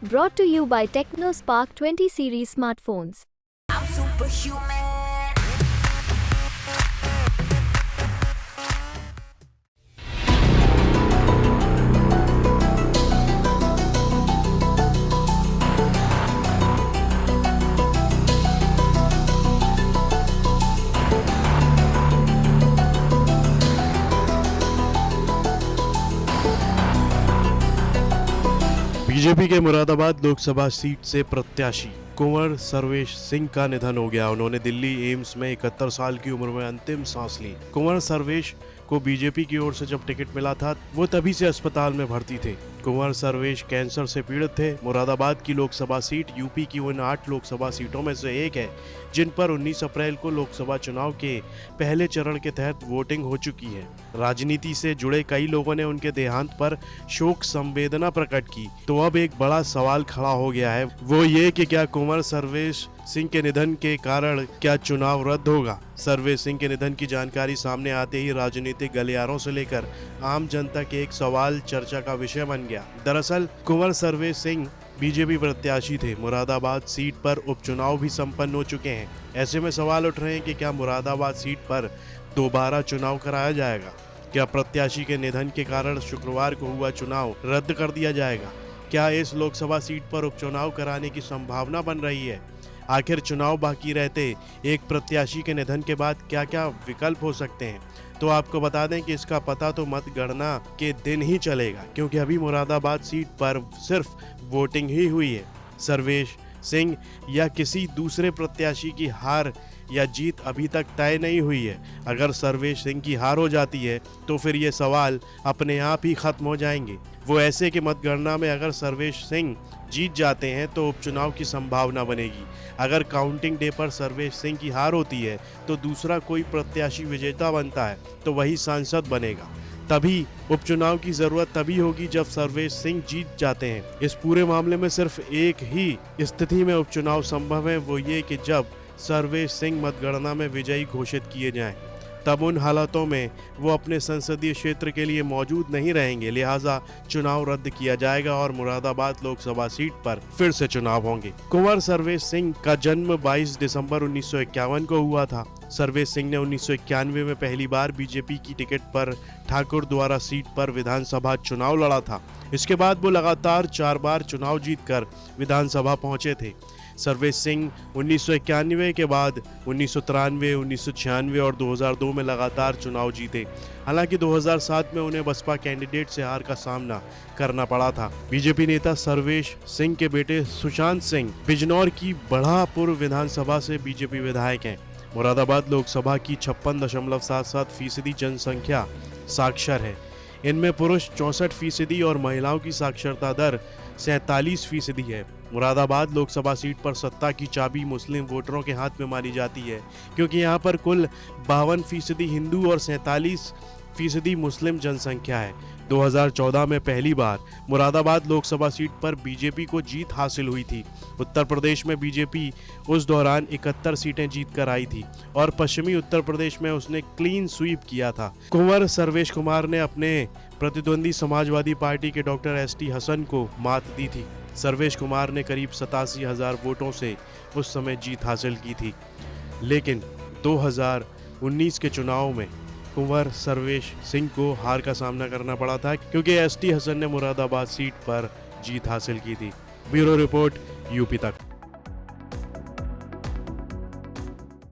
Brought to you by TechnoSpark 20 series smartphones. I'm superhuman. BJP के Moradabad Lok Sabha seat से प्रत्याशी कुंवर सर्वेश सिंह का निधन हो गया। उन्होंने दिल्ली एम्स में 71 साल की उम्र में अंतिम सांस ली। कुंवर सर्वेश को बीजेपी की ओर से जब टिकट मिला था वो तभी से अस्पताल में भर्ती थे। कुंवर सर्वेश कैंसर से पीड़ित थे। मुरादाबाद की लोकसभा सीट यूपी की उन 8 लोकसभा सीटों में से एक है जिन पर 19 अप्रैल को लोकसभा चुनाव के पहले चरण के तहत वोटिंग हो चुकी है। राजनीति से जुड़े कई लोगों ने उनके देहांत पर शोक संवेदना प्रकट की। तो अब एक बड़ा सवाल खड़ा हो गया है, वो ये कि क्या कुंवर सर्वेश सिंह के निधन के कारण क्या चुनाव रद्द होगा। सर्वेश सिंह के निधन की जानकारी सामने आते ही राजनीतिक गलियारों से लेकर आम जनता के एक सवाल चर्चा का विषय बन गया। दरअसल कुंवर सर्वेश सिंह बीजेपी प्रत्याशी थे। मुरादाबाद सीट पर उपचुनाव भी संपन्न हो चुके हैं। ऐसे में सवाल उठ रहे हैं कि क्या मुरादाबाद सीट पर दोबारा चुनाव कराया जाएगा। क्या प्रत्याशी के निधन के कारण शुक्रवार को हुआ चुनाव रद्द कर दिया जाएगा। क्या इस लोकसभा सीट पर उपचुनाव कराने की संभावना बन रही है। आखिर चुनाव बाकी रहते एक प्रत्याशी के निधन के बाद क्या क्या विकल्प हो सकते हैं। तो आपको बता दें कि इसका पता तो मतगणना के दिन ही चलेगा, क्योंकि अभी मुरादाबाद सीट पर सिर्फ वोटिंग ही हुई है। सर्वेश सिंह या किसी दूसरे प्रत्याशी की हार या जीत अभी तक तय नहीं हुई है। अगर सर्वेश सिंह की हार हो जाती है तो फिर ये सवाल अपने आप ही खत्म हो जाएंगे। वो ऐसे कि मतगणना में अगर सर्वेश सिंह जीत जाते हैं तो उपचुनाव की संभावना बनेगी। अगर काउंटिंग डे पर सर्वेश सिंह की हार होती है तो दूसरा कोई प्रत्याशी विजेता बनता है तो वही सांसद बनेगा। तभी उपचुनाव की जरूरत तभी होगी जब सर्वेश सिंह जीत जाते हैं। इस पूरे मामले में सिर्फ एक ही स्थिति में उपचुनाव संभव है, वो ये कि जब सर्वेश सिंह मतगणना में विजयी घोषित किए जाएं। तब उन हालातों में वो अपने संसदीय क्षेत्र के लिए मौजूद नहीं रहेंगे, लिहाजा चुनाव रद्द किया जाएगा और मुरादाबाद लोकसभा सीट पर फिर से चुनाव होंगे। कुंवर सर्वेश सिंह का जन्म 22 दिसंबर 1951 को हुआ था। सर्वेश सिंह ने 1991 में पहली बार बीजेपी की टिकट पर ठाकुर द्वारा सीट पर विधानसभा चुनाव लड़ा था। इसके बाद वो लगातार 4 बार चुनाव जीतकर विधानसभा पहुंचे थे। सर्वेश सिंह 1991 के बाद 1993, 1996 और 2002 में लगातार चुनाव जीते। हालांकि 2007 में उन्हें बसपा कैंडिडेट से हार का सामना करना पड़ा था। बीजेपी नेता सर्वेश सिंह के बेटे सुशांत सिंह बिजनौर की बढ़ापुर विधानसभा से बीजेपी विधायक हैं। मुरादाबाद लोकसभा की 56.77% जनसंख्या साक्षर है। इनमें पुरुष 64% और महिलाओं की साक्षरता दर 47% है। मुरादाबाद लोकसभा सीट पर सत्ता की चाबी मुस्लिम वोटरों के हाथ में मानी जाती है, क्योंकि यहाँ पर कुल 52% हिंदू और 47% मुस्लिम जनसंख्या है। 2014 में पहली बार मुरादाबाद लोकसभा सीट पर बीजेपी को जीत हासिल हुई थी। उत्तर प्रदेश में बीजेपी उस दौरान 71 सीटें जीत कर आई थी और पश्चिमी उत्तर प्रदेश में उसने क्लीन स्वीप किया था। कुंवर सर्वेश कुमार ने अपने प्रतिद्वंदी समाजवादी पार्टी के डॉक्टर ST हसन को मात दी थी। सर्वेश कुमार ने करीब 87,000 वोटों से उस समय जीत हासिल की थी, लेकिन 2019 के चुनाव में कुंवर सर्वेश सिंह को हार का सामना करना पड़ा था, क्योंकि ST हसन ने मुरादाबाद सीट पर जीत हासिल की थी। ब्यूरो रिपोर्ट, यूपी तक।